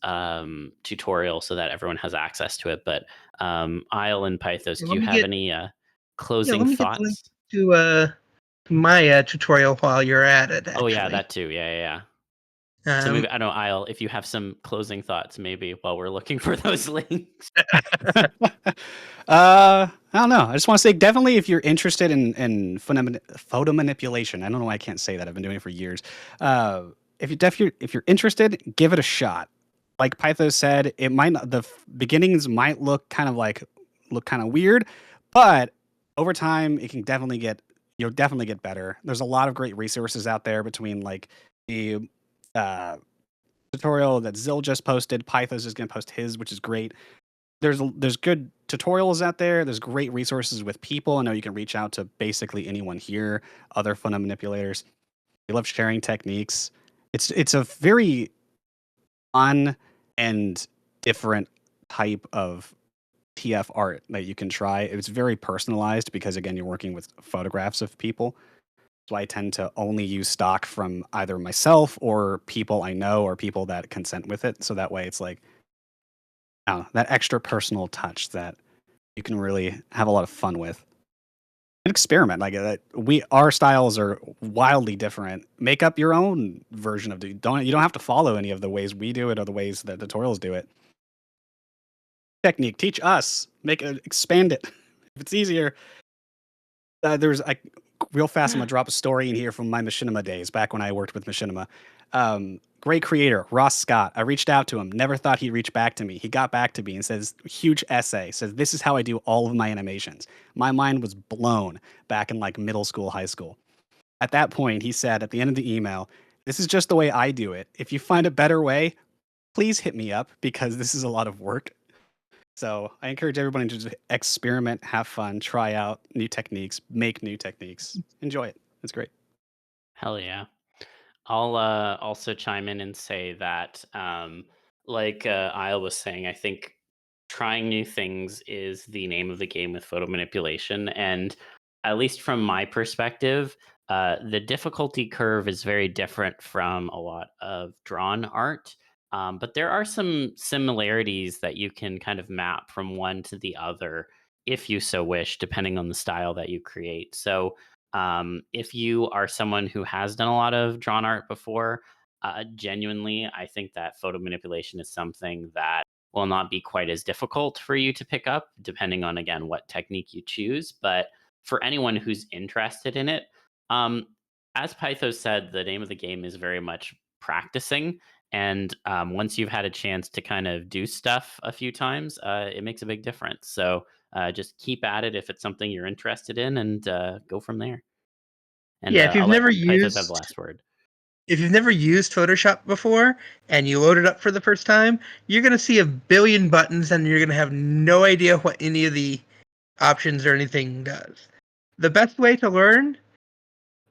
Speaker 1: tutorial so that everyone has access to it. But Isle and Pythos, do
Speaker 2: Let
Speaker 1: you
Speaker 2: me
Speaker 1: have
Speaker 2: get
Speaker 1: any
Speaker 2: let
Speaker 1: closing
Speaker 2: me get the link
Speaker 1: thoughts?
Speaker 2: to my tutorial while you're at it.
Speaker 1: Oh yeah,
Speaker 2: Actually,
Speaker 1: that too. Yeah, yeah, yeah. So
Speaker 2: um,
Speaker 1: maybe I don't know, Isle, if you have some closing thoughts, maybe while we're looking for those links.
Speaker 3: I don't know. I just want to say definitely if you're interested in photo manipulation. I don't know why I can't say that. I've been doing it for years. If you're interested, give it a shot. Like Pythos said, it might not, beginnings might look kind of weird, but over time it can definitely you'll definitely get better. There's a lot of great resources out there between like the uh, tutorial that Zill just posted. Pythos is going to post his, which is great. There's good tutorials out there. There's great resources with people. I know you can reach out to basically anyone here, other fun manipulators. We love sharing techniques. It's a very fun and different type of TF art that you can try. It's very personalized because again, you're working with photographs of people. So I tend to only use stock from either myself or people I know or people that consent with it. So that way it's like, I don't know, that extra personal touch that you can really have a lot of fun with. And experiment like that. Our styles are wildly different. Make up your own version of it. You don't have to follow any of the ways we do it or the ways that tutorials do it. Technique, teach us, expand it. If it's easier, there's real fast. I'm gonna drop a story in here from my machinima days back when I worked with machinima. Great creator Ross Scott. I reached out to him. Never thought he'd reach back to me. He got back to me and says, huge essay. Says this is how I do all of my animations. My mind was blown back in like middle school, high school. At that point, he said at the end of the email, "This is just the way I do it. If you find a better way, please hit me up because this is a lot of work." So I encourage everybody to just experiment, have fun, try out new techniques, make new techniques, enjoy it. It's great.
Speaker 1: Hell yeah. I'll also chime in and say that, like Isle was saying, I think trying new things is the name of the game with photo manipulation. And at least from my perspective, the difficulty curve is very different from a lot of drawn art. But there are some similarities that you can kind of map from one to the other if you so wish, depending on the style that you create. So, if you are someone who has done a lot of drawn art before, genuinely, I think that photo manipulation is something that will not be quite as difficult for you to pick up, depending on, again, what technique you choose. But for anyone who's interested in it, um, as Pythos said, the name of the game is very much practicing. And once you've had a chance to kind of do stuff a few times, it makes a big difference. So just keep at it if it's something you're interested in, and go from there. And
Speaker 2: Yeah, if you've
Speaker 1: I'll let
Speaker 2: never
Speaker 1: Pythos have the
Speaker 2: used
Speaker 1: last word.
Speaker 2: if you've never used Photoshop before and you load it up for the first time, you're gonna see a billion buttons and you're gonna have no idea what any of the options or anything does. The best way to learn,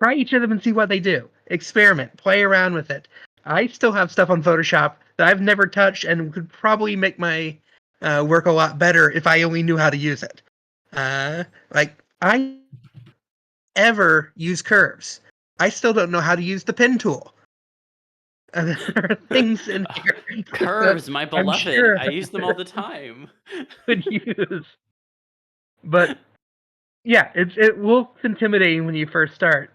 Speaker 2: try each of them and see what they do. Experiment, play around with it. I still have stuff on Photoshop that I've never touched and could probably make my work a lot better if I only knew how to use it. Like I ever use curves. I still don't know how to use the pen tool. And there are things in here that
Speaker 1: Curves, my
Speaker 2: I'm
Speaker 1: beloved.
Speaker 2: sure
Speaker 1: I use them all the time.
Speaker 2: could use. But yeah, it looks intimidating when you first start.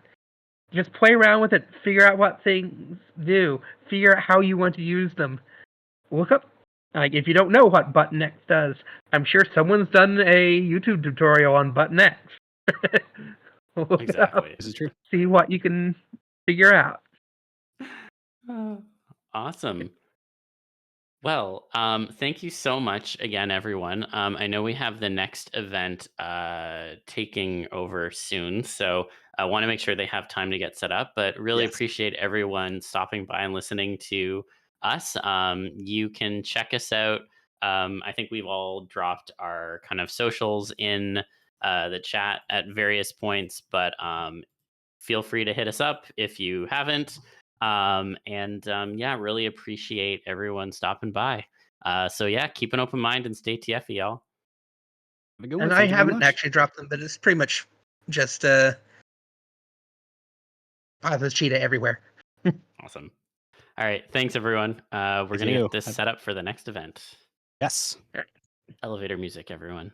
Speaker 2: Just play around with it, figure out what things do, figure out how you want to use them. Look up, like if you don't know what button X does, I'm sure someone's done a YouTube tutorial on button X. Look it up,
Speaker 1: Exactly.
Speaker 3: This is true.
Speaker 2: see what you can figure out.
Speaker 1: Awesome. Well, thank you so much again, everyone. I know we have the next event taking over soon, so I want to make sure they have time to get set up. But really
Speaker 3: Yes.
Speaker 1: appreciate everyone stopping by and listening to us. You can check us out. I think we've all dropped our kind of socials in the chat at various points, but feel free to hit us up if you haven't. Yeah, really appreciate everyone stopping by. So yeah, keep an open mind and stay TFE, y'all.
Speaker 3: Have a good one.
Speaker 2: And I
Speaker 3: Thank you very
Speaker 2: haven't
Speaker 3: much.
Speaker 2: actually dropped them, but it's pretty much just Pythos cheetah everywhere.
Speaker 1: Awesome. All right, thanks everyone. We're
Speaker 3: Thank
Speaker 1: gonna
Speaker 3: you.
Speaker 1: get this set up for the next event.
Speaker 3: Yes.
Speaker 1: Elevator music, everyone.